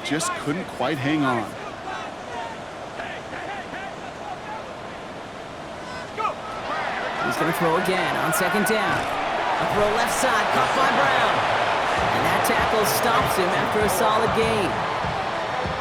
just couldn't quite hang on. He's going to throw again on second down. A throw left side, caught by Brown. And that tackle stops him after a solid gain.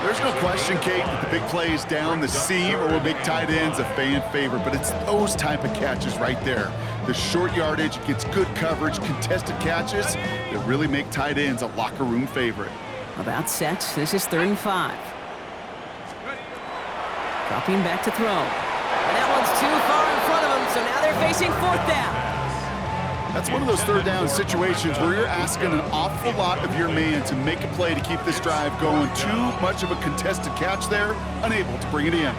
There's no question, Kate, that the big plays down the seam or will make tight ends a fan favorite, but it's those type of catches right there. The short yardage gets good coverage, contested catches that really make tight ends a locker room favorite. About set. This is 3rd and 5. Dropping back to throw. And that one's too far in front of him, so now they're facing 4th down. That's one of those 3rd down situations where you're asking an awful lot of your man to make a play to keep this drive going. Too much of a contested catch there, unable to bring it in.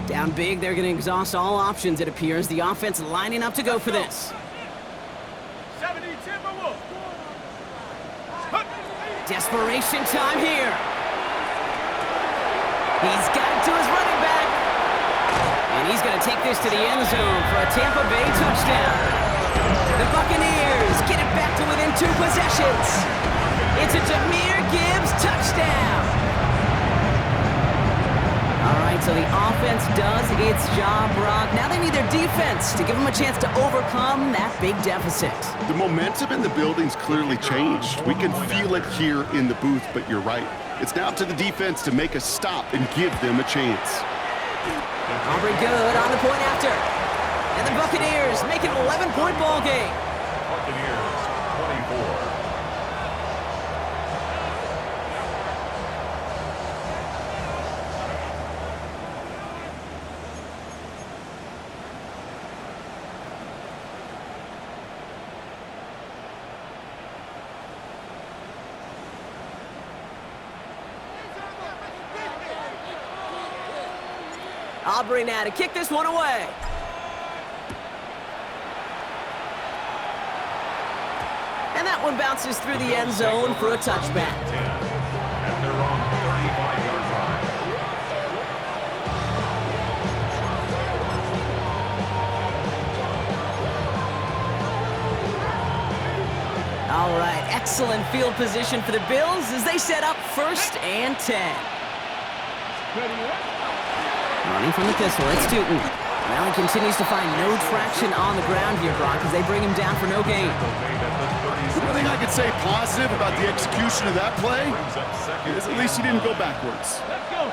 Down big, they're going to exhaust all options, it appears. The offense lining up to go for this. Desperation time here. He's got it to his running back. And he's going to take this to the end zone for a Tampa Bay touchdown. The Buccaneers get it back to within 2 possessions. It's a Jahmyr Gibbs touchdown. All right, so the offense does its job, Brock. Now they need their defense to give them a chance to overcome that big deficit. The momentum in the building's clearly changed. We can feel it here in the booth, but you're right. It's now up to the defense to make a stop and give them a chance. Aubrey good on the point after. And the Buccaneers make it an 11-point ball game. Buccaneers, 24. Aubrey now to kick this one away. And that one bounces through the end zone for a touchback. And they're on 35-yard line. All right, excellent field position for the Bills as they set up 1st and 10. Running from the pistol, it's Tootin. Well, he continues to find no traction on the ground here, Brock, as they bring him down for no gain. One thing I could say positive about the execution of that play is at least he didn't go backwards. Let's go.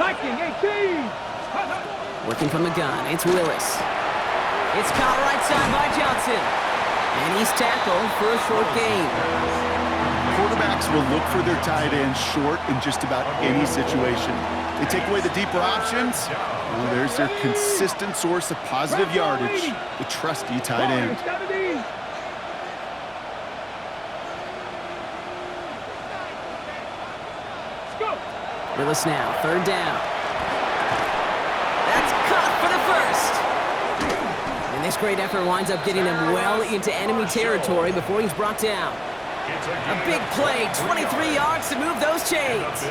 19-18. Working from the gun, it's Willis. It's caught right side by Johnson. And he's tackled for a short gain. Quarterbacks will look for their tight end short in just about any situation. They take away the deeper options. Well, there's their consistent source of positive yardage, the trusty tight end. Willis now, 3rd down. That's caught for the 1st. And this great effort winds up getting him well into enemy territory before he's brought down. A big play, 23 yards to move those chains.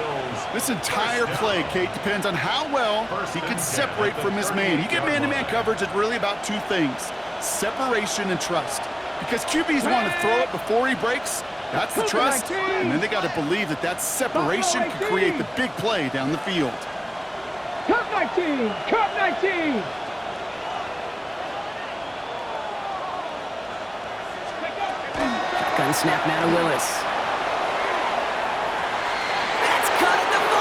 This entire play, Kate, depends on how well he can separate from his man. You get man-to-man coverage, it's really about 2 things, separation and trust. Because QBs want to throw it before he breaks, that's the trust, and then they got to believe that that separation can create the big play down the field. Cut 19! Cut 19! Gun snap now to Willis. That's cut at the 4!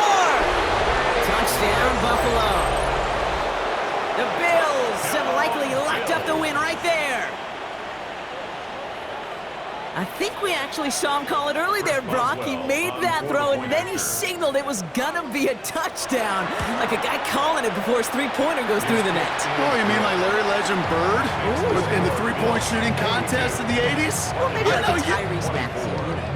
Touchdown, Buffalo. The Bills have likely locked up the win right there. I think we actually saw him call it early there, Brock. He made that throw, and then he signaled it was gonna be a touchdown. Like a guy calling it before his three-pointer goes through the net. Oh, you mean like Larry Legend Bird in the three-point shooting contest in the 80s? Well, maybe like a Tyrese Maxey,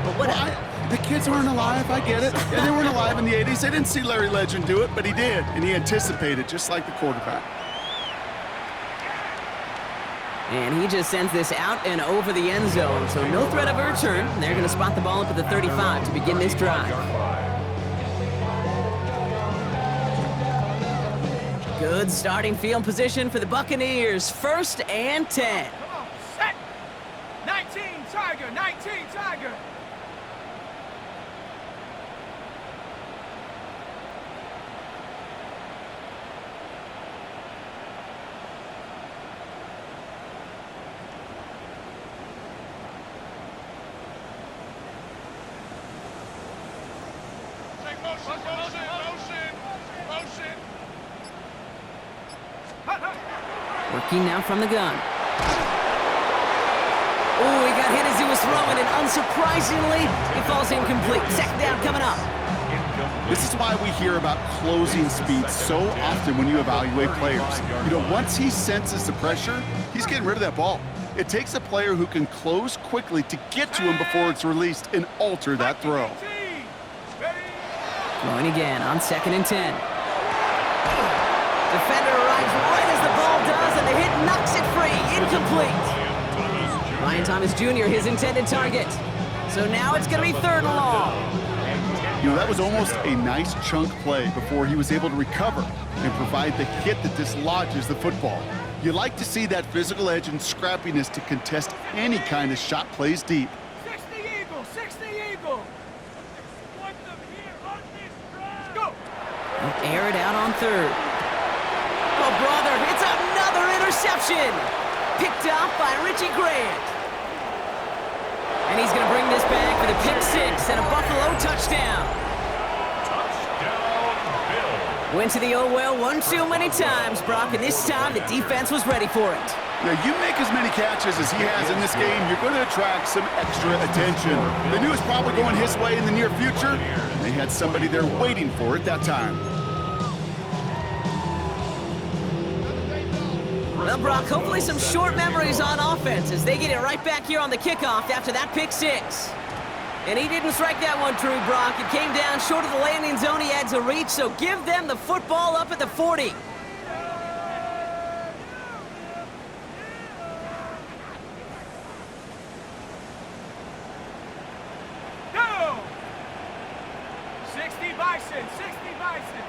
but whatever. The kids weren't alive, I get it. Yeah, they weren't alive in the 80s. They didn't see Larry Legend do it, but he did, and he anticipated, just like the quarterback. And he just sends this out and over the end zone, so no threat of a return. They're going to spot the ball up at the 35 to begin this drive. Good starting field position for the Buccaneers. 1st and 10. Tiger, 19, Tiger. Working now from the gun. Oh, he got hit as he was throwing, and unsurprisingly, he falls incomplete. Second down coming up. This is why we hear about closing speed so often when you evaluate players. You know, once he senses the pressure, he's getting rid of that ball. It takes a player who can close quickly to get to him before it's released and alter that throw. Throwing again on 2nd and 10. Defender arrives right as the ball does, and the hit knocks it free. Incomplete. Ryan Thomas Jr., his intended target. So now it's going to be 3rd and long. You know, that was almost a nice chunk play before he was able to recover and provide the hit that dislodges the football. You like to see that physical edge and scrappiness to contest any kind of shot plays deep. 60 Eagle, 60 Eagle. Go. Air it out on 3rd. Oh, brother, it's another interception. Picked off by Richie Grant. And he's going to bring this back for the pick 6 and a Buffalo touchdown. Touchdown, Bill. Went to the oh well one too many times, Brock, and this time the defense was ready for it. Now, you make as many catches as he has in this game, you're going to attract some extra attention. They knew it was probably going his way in the near future, and they had somebody there waiting for it that time. Well, Brock, hopefully some short memories on offense as they get it right back here on the kickoff after that pick 6. And he didn't strike that one true, Brock. It came down short of the landing zone. He had to reach, so give them the football up at the 40. Go. 60 Bison, 60 Bison.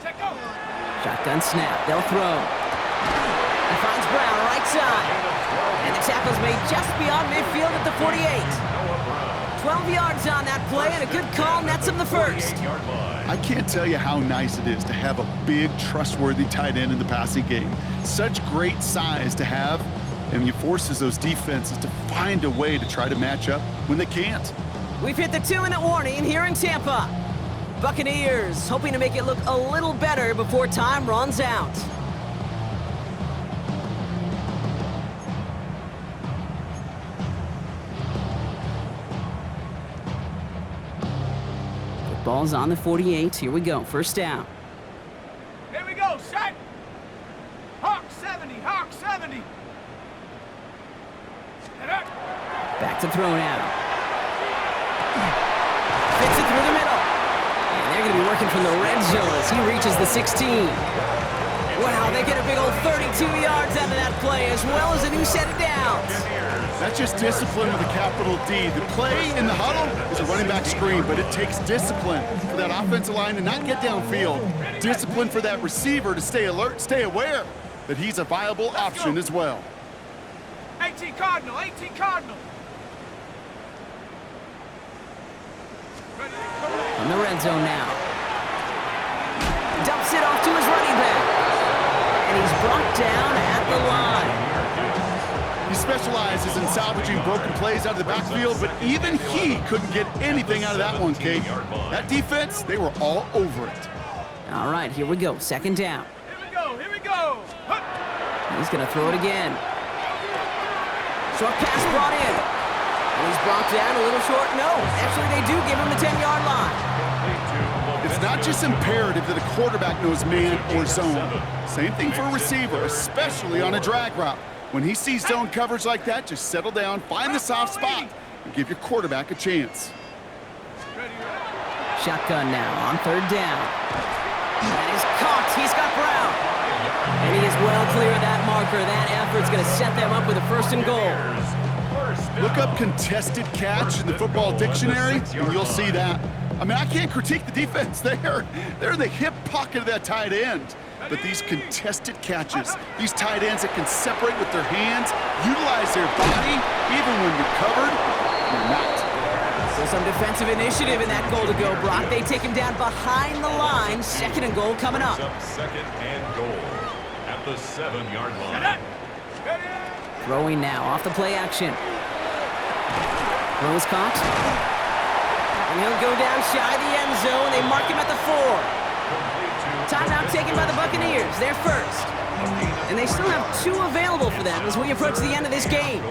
Check go. Shotgun snap. They'll throw. He finds Brown right side. And the tackle's made just beyond midfield at the 48. 12 yards on that play, and a good call nets him the first. I can't tell you how nice it is to have a big, trustworthy tight end in the passing game. Such great size to have, and it forces those defenses to find a way to try to match up when they can't. We've hit the 2-minute warning here in Tampa. Buccaneers hoping to make it look a little better before time runs out. Ball's on the 48. Here we go. First down. Here we go. Set. Hawk 70. Hawk 70. Head up. Back to throw now. Fits it through the middle. And they're going to be working from the red zone as he reaches the 16. Wow, they get a big old 32 yards out of that play as well as a new set of downs. That's just discipline with a capital D. The play in the huddle is a running back screen, but it takes discipline for that offensive line to not get downfield. Discipline for that receiver to stay alert, stay aware that he's a viable option as well. 18 Cardinal, 18 Cardinal. From the red zone now. Dumps it off to his running back. And he's brought down at the line. He specializes in salvaging broken plays out of the backfield, but even he couldn't get anything out of that one, Kate. That defense, they were all over it. All right, here we go. Second down. Here we go, here we go. Hup. He's going to throw it again. Short pass brought in. And he's brought down a little short. No, actually they do give him the 10-yard line. It's not just imperative that a quarterback knows man or zone. Same thing for a receiver, especially on a drag route. When he sees zone coverage like that, just settle down, find the soft spot, and give your quarterback a chance. Shotgun now on 3rd down. That is caught. He's got Brown. And he is well clear of that marker. That effort's going to set them up with a 1st and goal. Look up contested catch in the football dictionary, and you'll see that. I mean, I can't critique the defense there. They're in the hip pocket of that tight end. but these contested catches, these tight ends that can separate with their hands, utilize their body, even when you're covered, you're not. So some defensive initiative in that goal to go, Brock. They take him down behind the line. Second and goal coming up. Second and goal at the 7-yard line. Throwing now off the play action. Throws caught. And he'll go down shy of the end zone. They mark him at the 4. Timeout taken by the Buccaneers. They're first. And they still have 2 available for them as we approach the end of this game.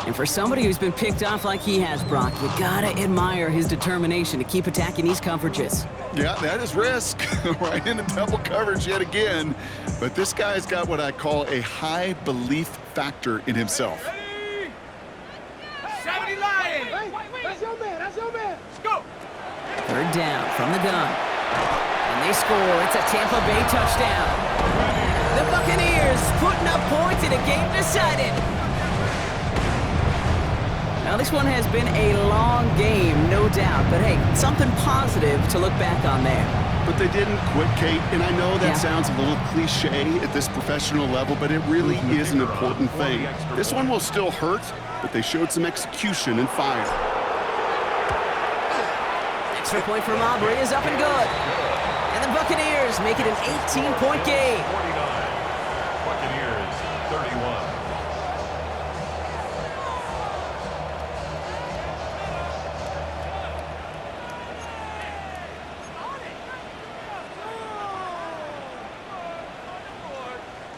And for somebody who's been picked off like he has, Brock, you gotta admire his determination to keep attacking these coverages. Yeah, that is risk. Right into double coverage yet again. But this guy's got what I call a high belief factor in himself. 70 Lions! Wait, that's your man, Let's go! Third down from the gun. And they score. It's a Tampa Bay touchdown. The Buccaneers putting up points in a game decided. Now, this one has been a long game, no doubt. But, hey, something positive to look back on there. But they didn't quit, Kate, and I know that sounds a little cliche at this professional level, but it really is an important thing. This one will still hurt, but they showed some execution and fire. Extra point from Aubrey is up and good. And the Buccaneers make it an 18-point game. 49. Buccaneers 31.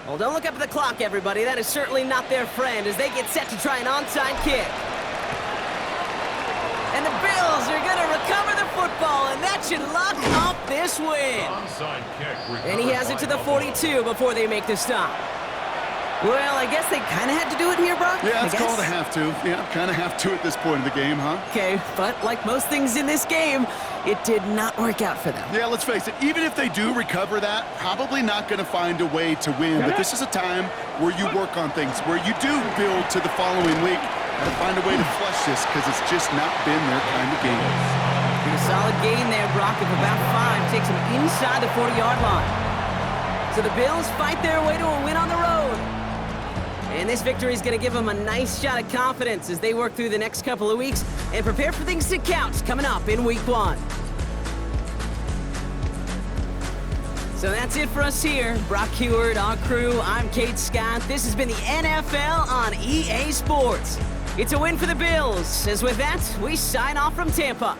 Well, don't look up at the clock, everybody. That is certainly not their friend as they get set to try an onside kick. And the Bills are going to recover the football, and that should lock up this win. Onside kick. And he has it to the 42 before they make the stop. Well, I guess they kind of had to do it here, Brock. Yeah, it's called a have to. Yeah, kind of have to at this point in the game, huh? Okay, but like most things in this game, it did not work out for them. Yeah, let's face it, even if they do recover that, probably not going to find a way to win. But this is a time where you work on things, where you do build to the following week. Got to find a way to flush this because it's just not been their kind of game. A solid gain there, Brock, of about 5 takes them inside the 40-yard line. So the Bills fight their way to a win on the road. And this victory is going to give them a nice shot of confidence as they work through the next couple of weeks and prepare for things to count coming up in Week 1. So that's it for us here. Brock Heward, our crew, I'm Kate Scott. This has been the NFL on EA Sports. It's a win for the Bills, as with that, we sign off from Tampa.